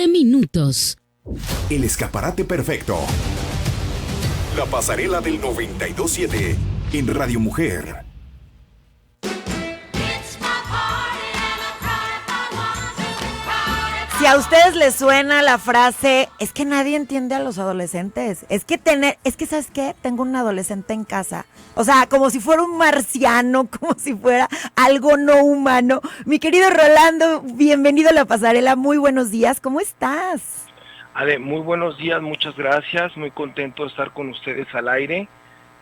minutos. El escaparate perfecto. La pasarela del 92.7 en Radio Mujer. Si a ustedes les suena la frase, es que nadie entiende a los adolescentes. Es que ¿sabes qué? Tengo un adolescente en casa. O sea, como si fuera un marciano, como si fuera algo no humano. Mi querido Rolando, bienvenido a La Pasarela. Muy buenos días. ¿Cómo estás? Ale, muy buenos días, muchas gracias. Muy contento de estar con ustedes al aire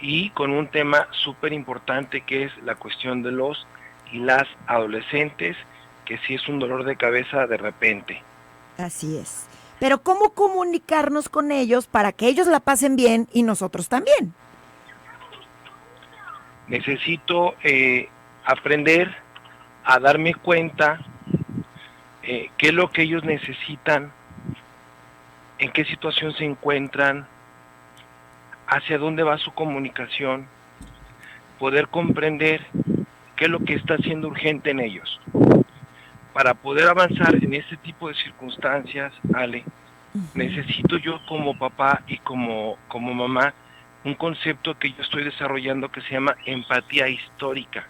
y con un tema súper importante que es la cuestión de los y las adolescentes, que sí es un dolor de cabeza de repente. Así es. Pero ¿cómo comunicarnos con ellos para que ellos la pasen bien y nosotros también? Necesito aprender a darme cuenta qué es lo que ellos necesitan, en qué situación se encuentran, hacia dónde va su comunicación, poder comprender qué es lo que está siendo urgente en ellos. Para poder avanzar en este tipo de circunstancias, Ale, necesito yo como papá y como mamá un concepto que yo estoy desarrollando que se llama empatía histórica.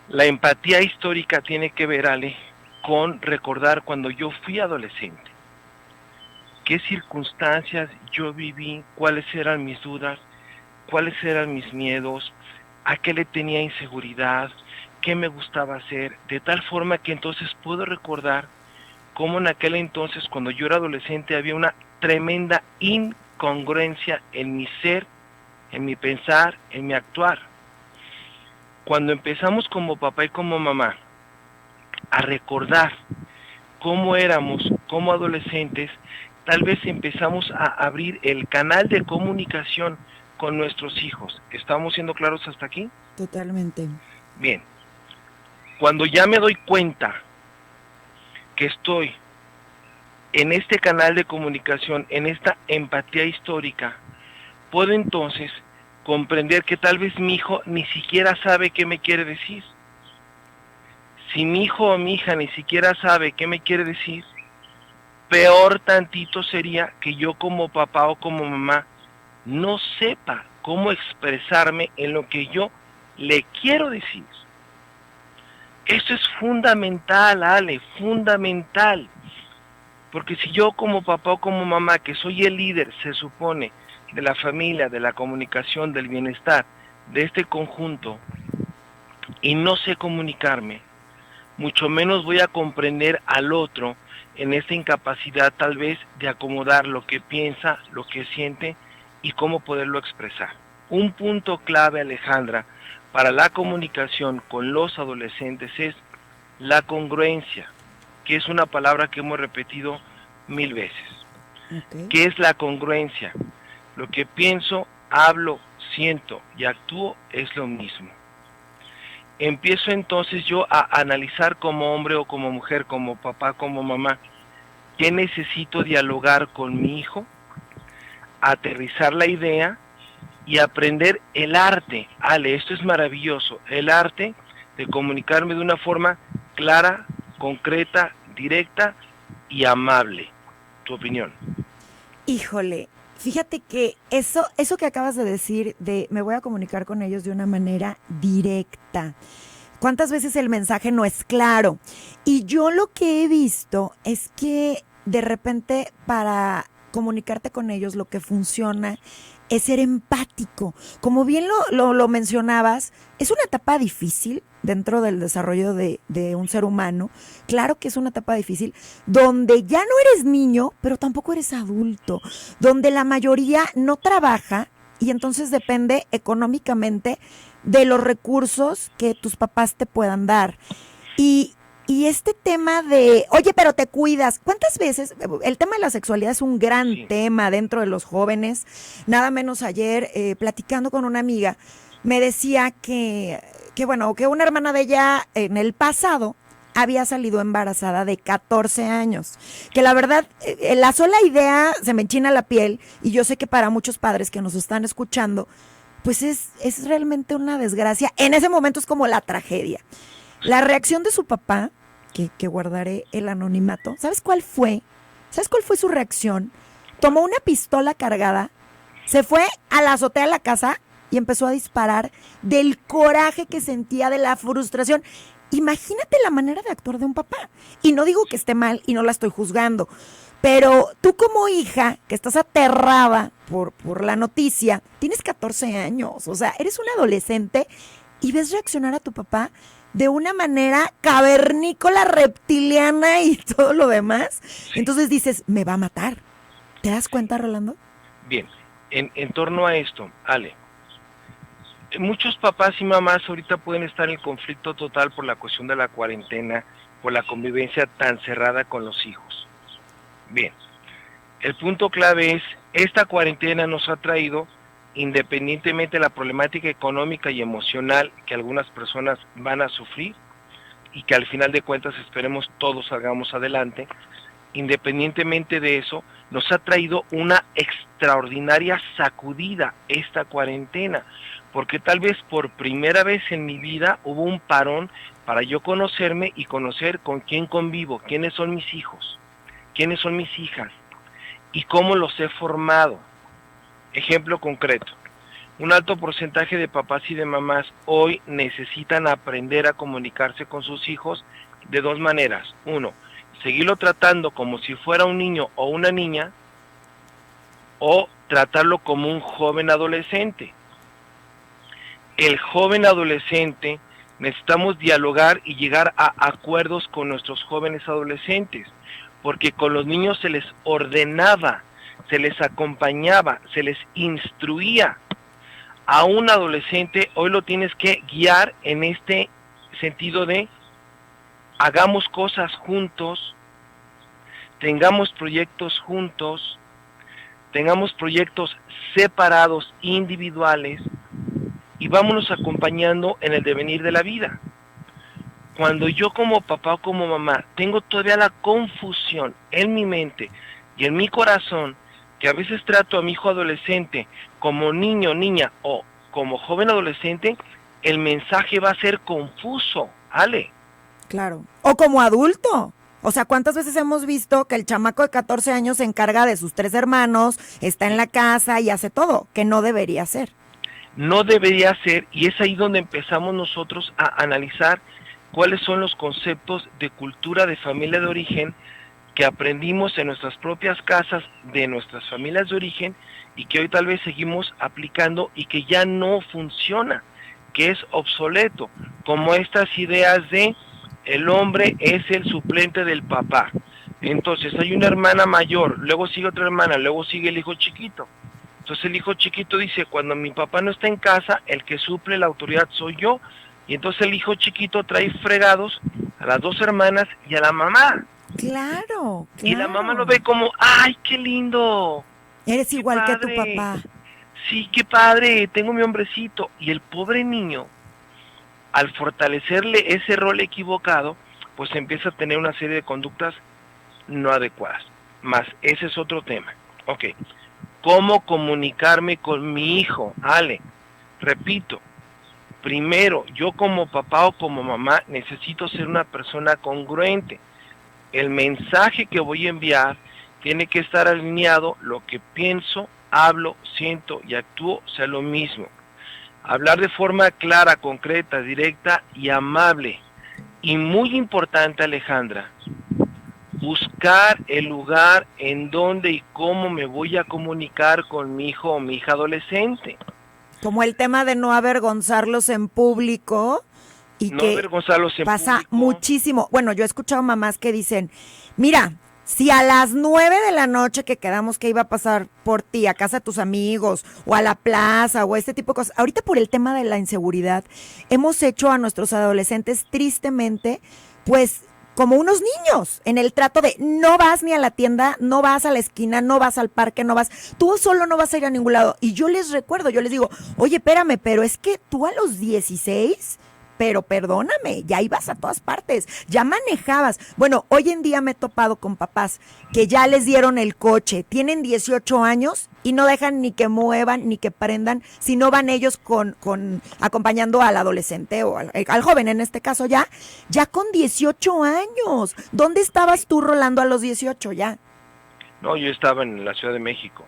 La empatía histórica tiene que ver, Ale, con recordar cuando yo fui adolescente, qué circunstancias yo viví, cuáles eran mis dudas, cuáles eran mis miedos, a qué le tenía inseguridad, qué me gustaba hacer, de tal forma que entonces puedo recordar cómo en aquel entonces, cuando yo era adolescente, había una tremenda incongruencia en mi ser, en mi pensar, en mi actuar. Cuando empezamos como papá y como mamá a recordar cómo éramos como adolescentes, tal vez empezamos a abrir el canal de comunicación con nuestros hijos. ¿Estamos siendo claros hasta aquí? Totalmente. Bien. Cuando ya me doy cuenta que estoy en este canal de comunicación, en esta empatía histórica, puedo entonces comprender que tal vez mi hijo ni siquiera sabe qué me quiere decir. Si mi hijo o mi hija ni siquiera sabe qué me quiere decir, peor tantito sería que yo como papá o como mamá no sepa cómo expresarme en lo que yo le quiero decir. Esto es fundamental, Ale, fundamental. Porque si yo como papá o como mamá, que soy el líder, se supone, de la familia, de la comunicación, del bienestar, de este conjunto, y no sé comunicarme, mucho menos voy a comprender al otro en esta incapacidad tal vez de acomodar lo que piensa, lo que siente y cómo poderlo expresar. Un punto clave, Alejandra, para la comunicación con los adolescentes es la congruencia, que es una palabra que hemos repetido 1000 veces. Okay. ¿Qué es la congruencia? Lo que pienso, hablo, siento y actúo es lo mismo. Empiezo entonces yo a analizar como hombre o como mujer, como papá, como mamá, qué necesito dialogar con mi hijo, aterrizar la idea y aprender el arte. Ale, esto es maravilloso, el arte de comunicarme de una forma clara, concreta, directa y amable. ¿Tu opinión? Híjole, fíjate que eso que acabas de decir de me voy a comunicar con ellos de una manera directa. ¿Cuántas veces el mensaje no es claro? Y yo lo que he visto es que de repente para comunicarte con ellos lo que funciona es ser empático. Como bien lo mencionabas, es una etapa difícil dentro del desarrollo de un ser humano. Claro que es una etapa difícil, donde ya no eres niño, pero tampoco eres adulto, donde la mayoría no trabaja y entonces depende económicamente de los recursos que tus papás te puedan dar. Y este tema de, oye, pero te cuidas, ¿cuántas veces? El tema de la sexualidad es un gran tema dentro de los jóvenes. Nada menos ayer, platicando con una amiga, me decía que una hermana de ella en el pasado había salido embarazada de 14 años. Que la verdad, la sola idea se me enchina la piel, y yo sé que para muchos padres que nos están escuchando, pues es realmente una desgracia. En ese momento es como la tragedia. La reacción de su papá que guardaré el anonimato. ¿Sabes cuál fue? ¿Sabes cuál fue su reacción? Tomó una pistola cargada, se fue a la azotea de la casa y empezó a disparar del coraje que sentía, de la frustración. Imagínate la manera de actuar de un papá. Y no digo que esté mal y no la estoy juzgando, pero tú como hija, que estás aterrada por la noticia, tienes 14 años, o sea, eres un adolescente y ves reaccionar a tu papá de una manera cavernícola, reptiliana y todo lo demás. Entonces dices, me va a matar. ¿Te das cuenta, Rolando? Bien, en torno a esto, Ale, muchos papás y mamás ahorita pueden estar en conflicto total por la cuestión de la cuarentena, por la convivencia tan cerrada con los hijos. Bien, el punto clave es, esta cuarentena nos ha traído, independientemente de la problemática económica y emocional que algunas personas van a sufrir, y que al final de cuentas esperemos todos salgamos adelante, independientemente de eso, nos ha traído una extraordinaria sacudida esta cuarentena, porque tal vez por primera vez en mi vida hubo un parón para yo conocerme y conocer con quién convivo, quiénes son mis hijos, quiénes son mis hijas y cómo los he formado. Ejemplo concreto, un alto porcentaje de papás y de mamás hoy necesitan aprender a comunicarse con sus hijos de dos maneras. Uno, seguirlo tratando como si fuera un niño o una niña, o tratarlo como un joven adolescente. El joven adolescente, necesitamos dialogar y llegar a acuerdos con nuestros jóvenes adolescentes, porque con los niños se les ordenaba, se les acompañaba, se les instruía. A un adolescente hoy lo tienes que guiar en este sentido de hagamos cosas juntos, tengamos proyectos juntos, tengamos proyectos separados, individuales, y vámonos acompañando en el devenir de la vida. Cuando yo como papá o como mamá tengo todavía la confusión en mi mente y en mi corazón, que a veces trato a mi hijo adolescente como niño, niña o como joven adolescente, el mensaje va a ser confuso, Ale. Claro. O como adulto. O sea, ¿cuántas veces hemos visto que el chamaco de 14 años se encarga de sus 3 hermanos, está en la casa y hace todo, que no debería ser? No debería ser, y es ahí donde empezamos nosotros a analizar cuáles son los conceptos de cultura de familia de origen que aprendimos en nuestras propias casas, de nuestras familias de origen, y que hoy tal vez seguimos aplicando y que ya no funciona, que es obsoleto, como estas ideas de el hombre es el suplente del papá. Entonces hay una hermana mayor, luego sigue otra hermana, luego sigue el hijo chiquito. Entonces el hijo chiquito dice, cuando mi papá no está en casa, el que suple la autoridad soy yo, y entonces el hijo chiquito trae fregados a las 2 hermanas y a la mamá. Claro. Y la mamá lo ve como, ¡ay, qué lindo! Eres qué igual padre, que tu papá. Sí, qué padre, tengo mi hombrecito. Y el pobre niño, al fortalecerle ese rol equivocado, pues empieza a tener una serie de conductas no adecuadas. Más, ese es otro tema. Ok, ¿cómo comunicarme con mi hijo? Ale, repito, primero, yo como papá o como mamá necesito ser una persona congruente. El mensaje que voy a enviar tiene que estar alineado, lo que pienso, hablo, siento y actúo sea lo mismo. Hablar de forma clara, concreta, directa y amable. Y muy importante, Alejandra, buscar el lugar en donde y cómo me voy a comunicar con mi hijo o mi hija adolescente. Como el tema de no avergonzarlos en público. Y no que avergonzarlos en pasa público. muchísimo. Bueno, yo he escuchado mamás que dicen, mira, si a las 9 de la noche que quedamos que iba a pasar por ti, a casa de tus amigos, o a la plaza, o este tipo de cosas, ahorita por el tema de la inseguridad, hemos hecho a nuestros adolescentes tristemente, pues, como unos niños, en el trato de no vas ni a la tienda, no vas a la esquina, no vas al parque, no vas, tú solo no vas a ir a ningún lado. Y yo les recuerdo, yo les digo, oye, espérame, pero es que tú a los 16 pero perdóname, ya ibas a todas partes, ya manejabas. Bueno, hoy en día me he topado con papás que ya les dieron el coche, tienen 18 años y no dejan ni que muevan ni que prendan, si no van ellos con acompañando al adolescente o al joven, en este caso ya con 18 años. ¿Dónde estabas tú, Rolando, a los 18 ya? No, yo estaba en la Ciudad de México,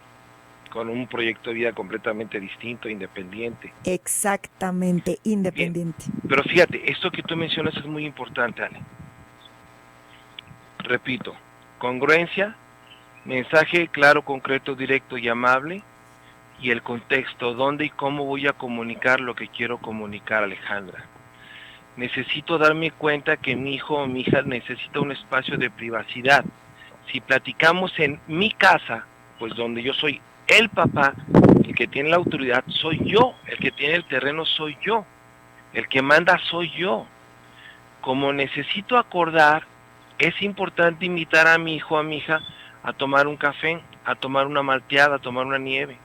con un proyecto de vida completamente distinto, independiente. Exactamente, independiente. Bien, pero fíjate, esto que tú mencionas es muy importante, Ale. Repito, congruencia, mensaje claro, concreto, directo y amable, y el contexto, dónde y cómo voy a comunicar lo que quiero comunicar, Alejandra. Necesito darme cuenta que mi hijo o mi hija necesita un espacio de privacidad. Si platicamos en mi casa, pues donde yo soy el papá, el que tiene la autoridad soy yo, el que tiene el terreno soy yo, el que manda soy yo. Como necesito acordar, es importante invitar a mi hijo o a mi hija a tomar un café, a tomar una malteada, a tomar una nieve.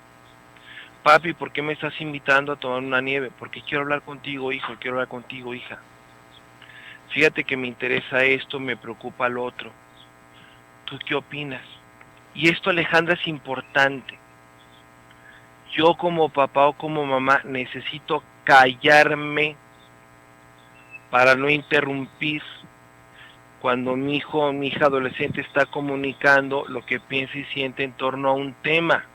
Papi, ¿por qué me estás invitando a tomar una nieve? Porque quiero hablar contigo, hijo, quiero hablar contigo, hija. Fíjate que me interesa esto, me preocupa lo otro. ¿Tú qué opinas? Y esto, Alejandra, es importante. Yo como papá o como mamá necesito callarme para no interrumpir cuando mi hijo o mi hija adolescente está comunicando lo que piensa y siente en torno a un tema.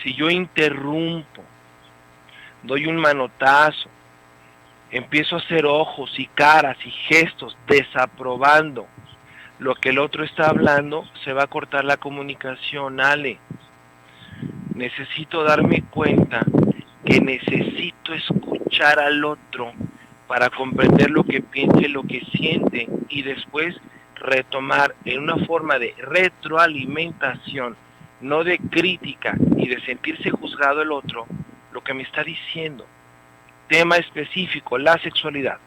Si yo interrumpo, doy un manotazo, empiezo a hacer ojos y caras y gestos desaprobando lo que el otro está hablando, se va a cortar la comunicación, Ale. Necesito darme cuenta que necesito escuchar al otro para comprender lo que piensa y lo que siente, y después retomar en una forma de retroalimentación, no de crítica y de sentirse juzgado el otro, lo que me está diciendo. Tema específico, la sexualidad.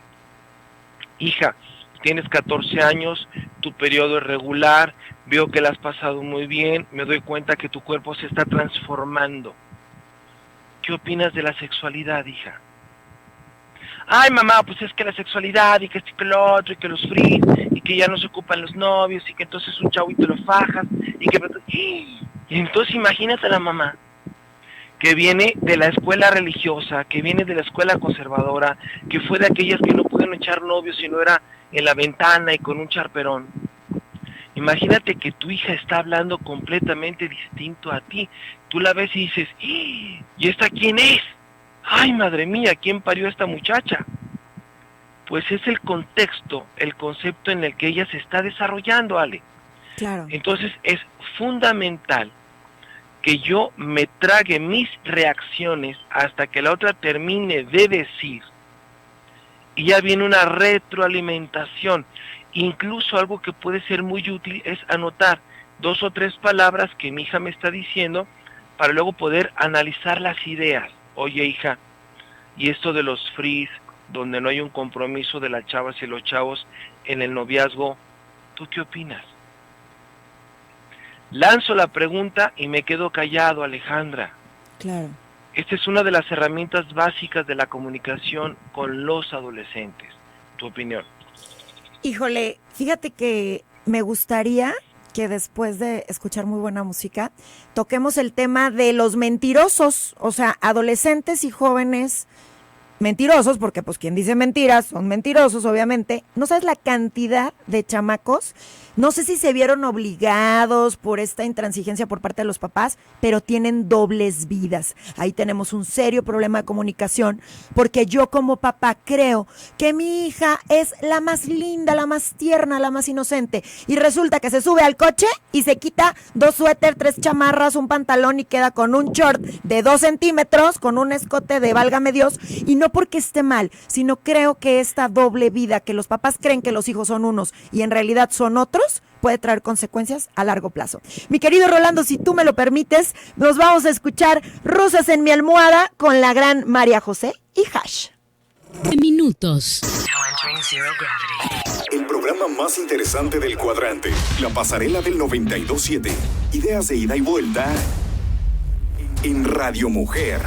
Hija, tienes 14 años, tu periodo es regular, veo que la has pasado muy bien, me doy cuenta que tu cuerpo se está transformando. ¿Qué opinas de la sexualidad, hija? Ay, mamá, pues es que la sexualidad, y que esto y que lo otro, y que los fris, y que ya no se ocupan los novios, y que entonces un chavo y te lo fajas, y que... Y entonces imagínate a la mamá, que viene de la escuela religiosa, que viene de la escuela conservadora, que fue de aquellas que no pudieron echar novios si no era en la ventana y con un charperón. Imagínate que tu hija está hablando completamente distinto a ti. Tú la ves y dices, ¿y esta quién es? ¡Ay, madre mía! ¿Quién parió a esta muchacha? Pues es el contexto, el concepto en el que ella se está desarrollando, Ale. Claro. Entonces es fundamental que yo me trague mis reacciones hasta que la otra termine de decir, y ya viene una retroalimentación. Incluso algo que puede ser muy útil es anotar 2 o 3 palabras que mi hija me está diciendo para luego poder analizar las ideas. Oye, hija, y esto de los fris, donde no hay un compromiso de las chavas y los chavos en el noviazgo, ¿tú qué opinas? Lanzo la pregunta y me quedo callado, Alejandra. Claro. Esta es una de las herramientas básicas de la comunicación con los adolescentes. ¿Tu opinión? Híjole, fíjate que me gustaría que después de escuchar muy buena música, toquemos el tema de los mentirosos, o sea, adolescentes y jóvenes mentirosos, porque pues quien dice mentiras son mentirosos, obviamente. No sabes la cantidad de chamacos, no sé si se vieron obligados por esta intransigencia por parte de los papás, pero tienen dobles vidas. Ahí tenemos un serio problema de comunicación, porque yo como papá creo que mi hija es la más linda, la más tierna, la más inocente, y resulta que se sube al coche y se quita 2 suéter, 3 chamarras, un pantalón y queda con un short de 2 centímetros, con un escote de válgame Dios, y no porque esté mal, sino creo que esta doble vida, que los papás creen que los hijos son unos y en realidad son otros, puede traer consecuencias a largo plazo. Mi querido Rolando, si tú me lo permites, nos vamos a escuchar Rosas en mi almohada con la gran María José y Hash. Minutos. El programa más interesante del cuadrante, la pasarela del 92.7. Ideas de ida y vuelta en Radio Mujer.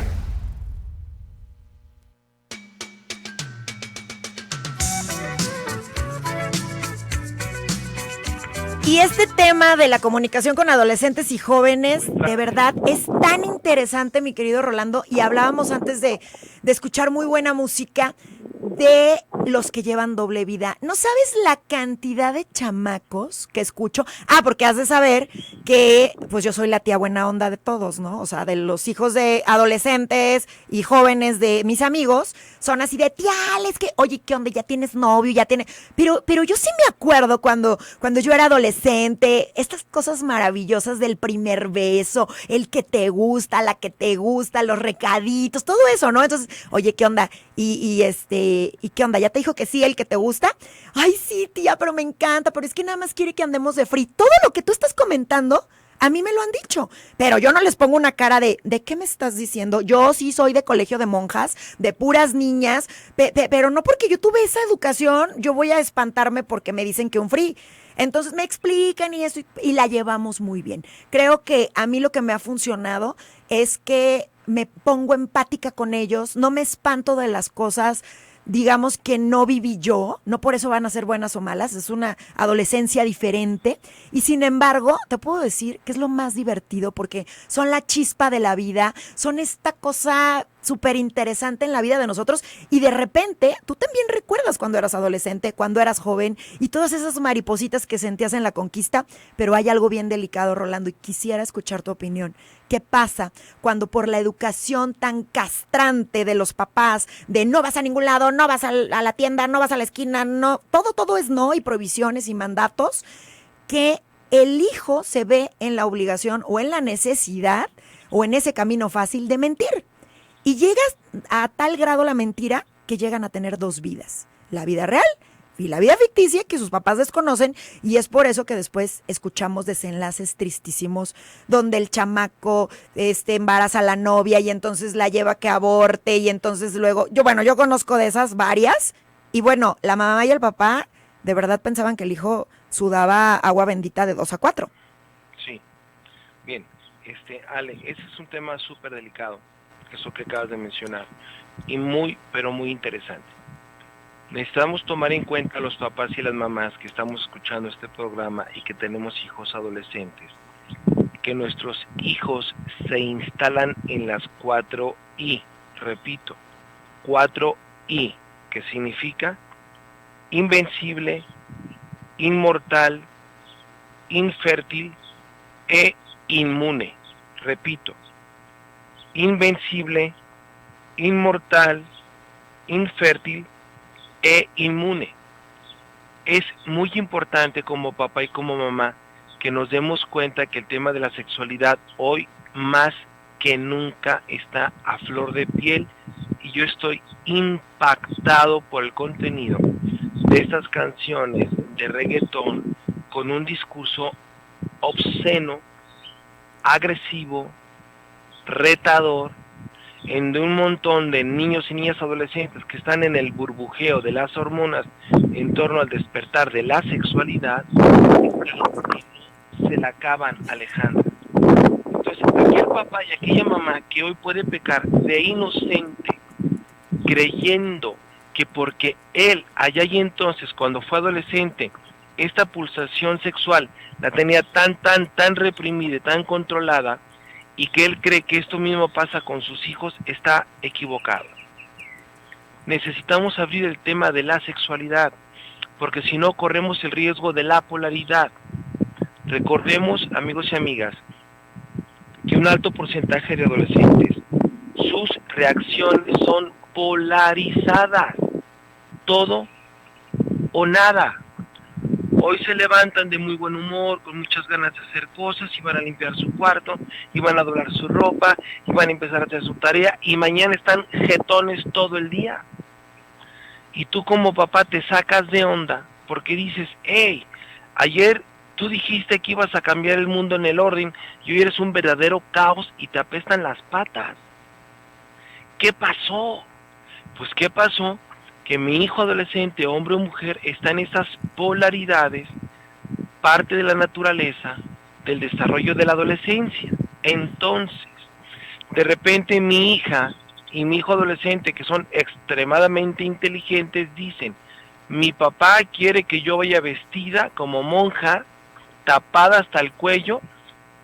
Y este tema de la comunicación con adolescentes y jóvenes, de verdad, es tan interesante, mi querido Rolando, y hablábamos antes de escuchar muy buena música de los que llevan doble vida. ¿No sabes la cantidad de chamacos que escucho? Porque has de saber que pues yo soy la tía buena onda de todos, ¿no? O sea, de los hijos de adolescentes y jóvenes de mis amigos, son así de, tía, es que, oye, ¿qué onda? ¿Ya tienes novio? ¿Ya tienes...? Pero yo sí me acuerdo cuando yo era adolescente, estas cosas maravillosas del primer beso, el que te gusta, la que te gusta, los recaditos, todo eso, ¿no? Entonces, oye, ¿qué onda? ¿Y qué onda? ¿Ya te dijo que sí, el que te gusta? Ay, sí, tía, pero me encanta, pero es que nada más quiere que andemos de free. Todo lo que tú estás comentando, a mí me lo han dicho, pero yo no les pongo una cara ¿de qué me estás diciendo? Yo sí soy de colegio de monjas, de puras niñas, pero no porque yo tuve esa educación, yo voy a espantarme porque me dicen que un free. Entonces me explican y eso, y la llevamos muy bien. Creo que a mí lo que me ha funcionado es que me pongo empática con ellos, no me espanto de las cosas, digamos, que no viví yo, no por eso van a ser buenas o malas, es una adolescencia diferente, y sin embargo, te puedo decir que es lo más divertido porque son la chispa de la vida, son esta cosa súper interesante en la vida de nosotros, y de repente, tú también recuerdas cuando eras adolescente, cuando eras joven, y todas esas maripositas que sentías en la conquista, pero hay algo bien delicado, Rolando, y quisiera escuchar tu opinión. ¿Qué pasa cuando por la educación tan castrante de los papás, de no vas a ningún lado, no vas a la tienda, no vas a la esquina, no, todo es no, y prohibiciones y mandatos, que el hijo se ve en la obligación o en la necesidad o en ese camino fácil de mentir? Y llegas a tal grado la mentira que llegan a tener dos vidas, la vida real y la vida ficticia que sus papás desconocen, y es por eso que después escuchamos desenlaces tristísimos donde el chamaco embaraza a la novia y entonces la lleva a que aborte, y entonces luego, yo conozco de esas varias, y bueno, la mamá y el papá de verdad pensaban que el hijo sudaba agua bendita de 2 a 4. Sí, bien, Ale, ese es un tema súper delicado, eso que acabas de mencionar, y muy, pero muy interesante. Necesitamos tomar en cuenta a los papás y las mamás que estamos escuchando este programa y que tenemos hijos adolescentes, que nuestros hijos se instalan en las 4I, repito, 4I, que significa invencible, inmortal, infértil e inmune. Repito, invencible, inmortal, infértil e inmune. Es muy importante como papá y como mamá que nos demos cuenta que el tema de la sexualidad hoy más que nunca está a flor de piel, y yo estoy impactado por el contenido de estas canciones de reggaetón con un discurso obsceno, agresivo, retador, en de un montón de niños y niñas adolescentes que están en el burbujeo de las hormonas en torno al despertar de la sexualidad, se la acaban alejando. Entonces, aquel papá y aquella mamá que hoy puede pecar de inocente, creyendo que porque él allá y entonces, cuando fue adolescente, esta pulsación sexual la tenía tan reprimida, tan controlada, y que él cree que esto mismo pasa con sus hijos, está equivocado. Necesitamos abrir el tema de la sexualidad, porque si no corremos el riesgo de la polaridad. Recordemos, amigos y amigas, que un alto porcentaje de adolescentes, sus reacciones son polarizadas, todo o nada. Hoy se levantan de muy buen humor, con muchas ganas de hacer cosas, y van a limpiar su cuarto, y van a doblar su ropa, y van a empezar a hacer su tarea, y mañana están jetones todo el día. Y tú como papá te sacas de onda, porque dices, hey, ayer tú dijiste que ibas a cambiar el mundo en el orden, y hoy eres un verdadero caos y te apestan las patas. ¿Qué pasó? Pues ¿qué pasó? Que mi hijo adolescente, hombre o mujer, está en esas polaridades, parte de la naturaleza del desarrollo de la adolescencia. Entonces, de repente mi hija y mi hijo adolescente, que son extremadamente inteligentes, dicen, mi papá quiere que yo vaya vestida como monja tapada hasta el cuello,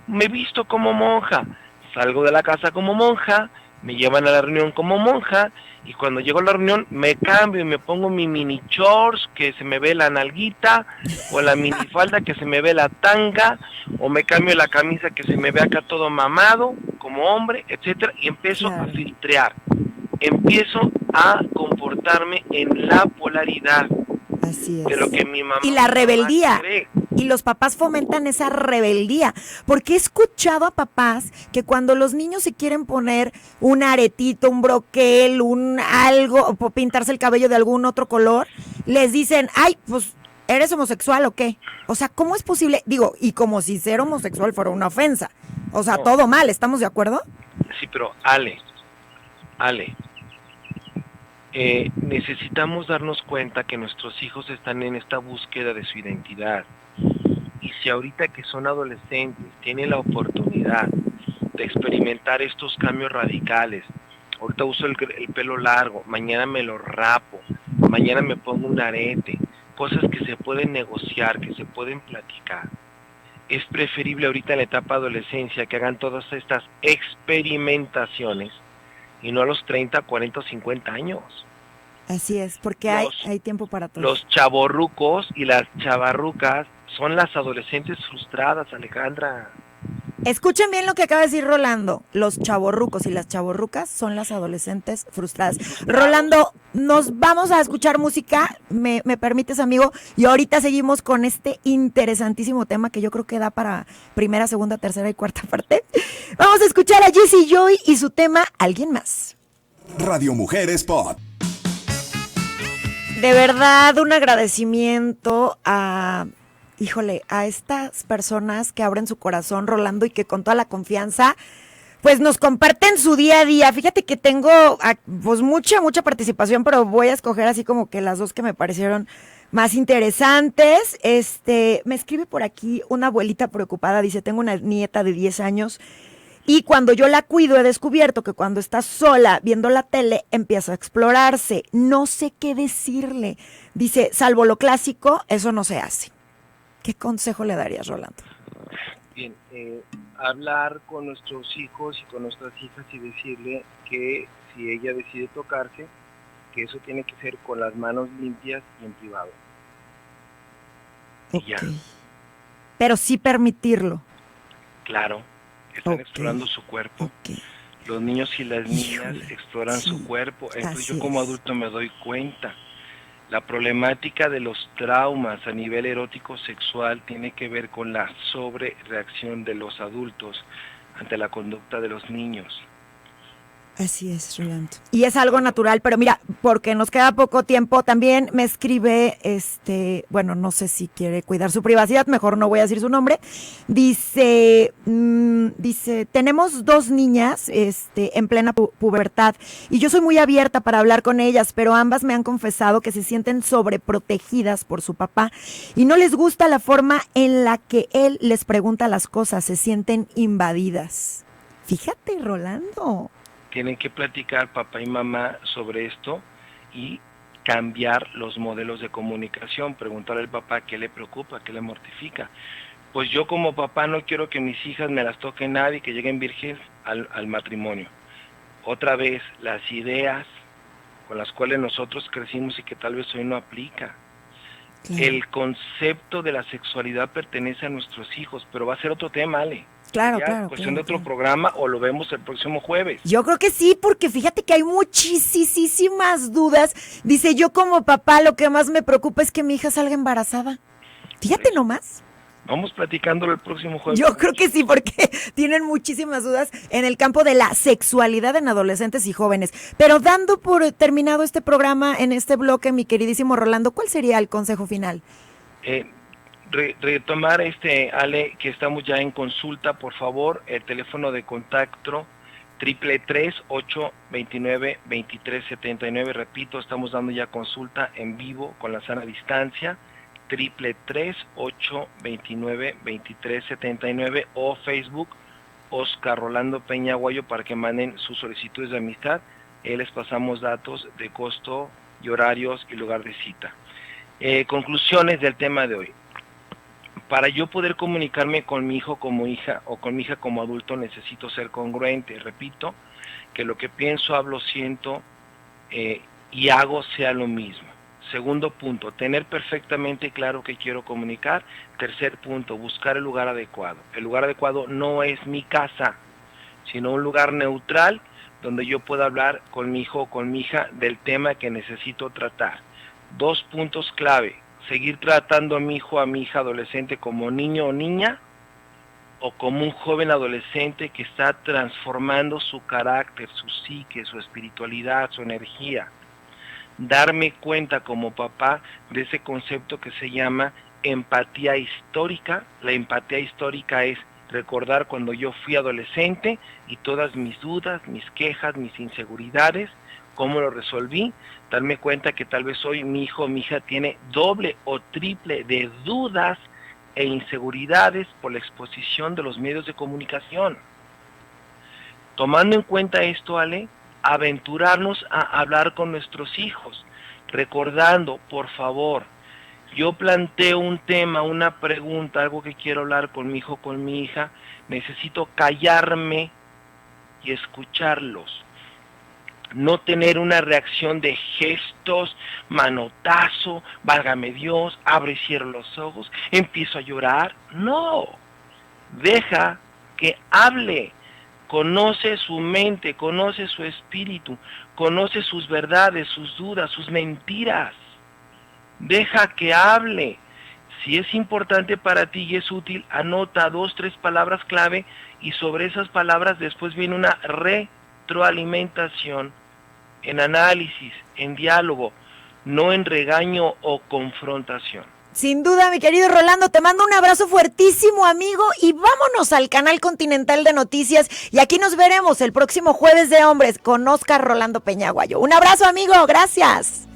me visto como monja, salgo de la casa como monja, me llevan a la reunión como monja, y cuando llego a la reunión me cambio y me pongo mi mini shorts que se me ve la nalguita, o la minifalda que se me ve la tanga, o me cambio la camisa que se me ve acá todo mamado como hombre, etcétera, y empiezo a filtrear, empiezo a comportarme en la polaridad. Así es. De lo que mi mamá y la rebeldía. cree. Y los papás fomentan esa rebeldía, porque he escuchado a papás que cuando los niños se quieren poner un aretito, un broquel, un algo, o pintarse el cabello de algún otro color, les dicen, ay, pues, ¿eres homosexual o qué? O sea, ¿cómo es posible? Digo, y como si ser homosexual fuera una ofensa. O sea, No. todo mal, ¿estamos de acuerdo? Sí, pero Ale, necesitamos darnos cuenta que nuestros hijos están en esta búsqueda de su identidad. Y si ahorita que son adolescentes tienen la oportunidad de experimentar estos cambios radicales, ahorita uso el pelo largo, mañana me lo rapo, mañana me pongo un arete, cosas que se pueden negociar, que se pueden platicar. Es preferible ahorita en la etapa de adolescencia que hagan todas estas experimentaciones y no a los 30, 40 o 50 años. Así es, porque hay tiempo para todo. Los chavorrucos y las chavarrucas son las adolescentes frustradas, Alejandra. Escuchen bien lo que acaba de decir Rolando. Los chavorrucos y las chavorrucas son las adolescentes frustradas. Rolando, nos vamos a escuchar música, me permites, amigo, y ahorita seguimos con este interesantísimo tema que yo creo que da para primera, segunda, tercera y cuarta parte. Vamos a escuchar a Jessie Joy y su tema Alguien Más. Radio Mujer Spot. De verdad, un agradecimiento a estas personas que abren su corazón, Rolando, y que con toda la confianza, pues nos comparten su día a día. Fíjate que tengo, pues mucha participación, pero voy a escoger así como que las dos que me parecieron más interesantes. Me escribe por aquí una abuelita preocupada, dice, tengo una nieta de 10 años, y cuando yo la cuido he descubierto que cuando está sola viendo la tele empieza a explorarse. No sé qué decirle. Dice, salvo lo clásico, eso no se hace. ¿Qué consejo le darías, Rolando? Bien, hablar con nuestros hijos y con nuestras hijas y decirle que si ella decide tocarse, que eso tiene que ser con las manos limpias y en privado. Okay. Y ya. Pero sí permitirlo. Claro, están explorando su cuerpo. Okay. Los niños y las niñas exploran su cuerpo. Entonces yo como adulto me doy cuenta. La problemática de los traumas a nivel erótico sexual tiene que ver con la sobrereacción de los adultos ante la conducta de los niños. Así es, Rolando. Y es algo natural, pero mira, porque nos queda poco tiempo, también me escribe, bueno, no sé si quiere cuidar su privacidad, mejor no voy a decir su nombre. Dice, tenemos 2 niñas, en plena pubertad, y yo soy muy abierta para hablar con ellas, pero ambas me han confesado que se sienten sobreprotegidas por su papá y no les gusta la forma en la que él les pregunta las cosas, se sienten invadidas. Fíjate, Rolando. Tienen que platicar papá y mamá sobre esto y cambiar los modelos de comunicación, preguntarle al papá qué le preocupa, qué le mortifica. Pues yo como papá no quiero que mis hijas me las toque nadie, que lleguen vírgenes al matrimonio. Otra vez, las ideas con las cuales nosotros crecimos y que tal vez hoy no aplica. Claro. El concepto de la sexualidad pertenece a nuestros hijos, pero va a ser otro tema, Ale. Claro, cuestión de otro programa o lo vemos el próximo jueves. Yo creo que sí, porque fíjate que hay muchísimas dudas. Dice, yo como papá lo que más me preocupa es que mi hija salga embarazada. Fíjate nomás. Vamos platicándolo el próximo jueves. Yo creo que sí, porque tienen muchísimas dudas en el campo de la sexualidad en adolescentes y jóvenes. Pero dando por terminado este programa en este bloque, mi queridísimo Rolando, ¿cuál sería el consejo final? Retomar Ale, que estamos ya en consulta, por favor, el teléfono de contacto 333-829-2379, repito, estamos dando ya consulta en vivo con la sana distancia, 333-829-2379 o Facebook Oscar Rolando Peña Aguayo para que manden sus solicitudes de amistad, les pasamos datos de costo y horarios y lugar de cita. Conclusiones del tema de hoy. para yo poder comunicarme con mi hijo como hija o con mi hija como adulto necesito ser congruente. Repito, que lo que pienso, hablo, siento y hago sea lo mismo. Segundo punto, tener perfectamente claro qué quiero comunicar. Tercer punto, buscar el lugar adecuado. El lugar adecuado no es mi casa, sino un lugar neutral donde yo pueda hablar con mi hijo o con mi hija del tema que necesito tratar. 2 puntos clave, seguir tratando a mi hijo o a mi hija adolescente como niño o niña, o como un joven adolescente que está transformando su carácter, su psique, su espiritualidad, su energía. Darme cuenta como papá de ese concepto que se llama empatía histórica. La empatía histórica es recordar cuando yo fui adolescente y todas mis dudas, mis quejas, mis inseguridades, cómo lo resolví. Darme cuenta que tal vez hoy mi hijo o mi hija tiene doble o triple de dudas e inseguridades por la exposición de los medios de comunicación. Tomando en cuenta esto, Ale, aventurarnos a hablar con nuestros hijos, recordando, por favor, yo planteo un tema, una pregunta, algo que quiero hablar con mi hijo, con mi hija, necesito callarme y escucharlos. No tener una reacción de gestos, manotazo, válgame Dios, abre y cierra los ojos, empiezo a llorar. No, deja que hable. Conoce su mente, conoce su espíritu, conoce sus verdades, sus dudas, sus mentiras. Deja que hable. Si es importante para ti y es útil, anota 2, 3 palabras clave y sobre esas palabras después viene una retroalimentación en análisis, en diálogo, no en regaño o confrontación. Sin duda, mi querido Rolando, te mando un abrazo fuertísimo, amigo, y vámonos al canal Continental de Noticias, y aquí nos veremos el próximo Jueves de Hombres con Oscar Rolando Peñaguayo. Un abrazo, amigo, gracias.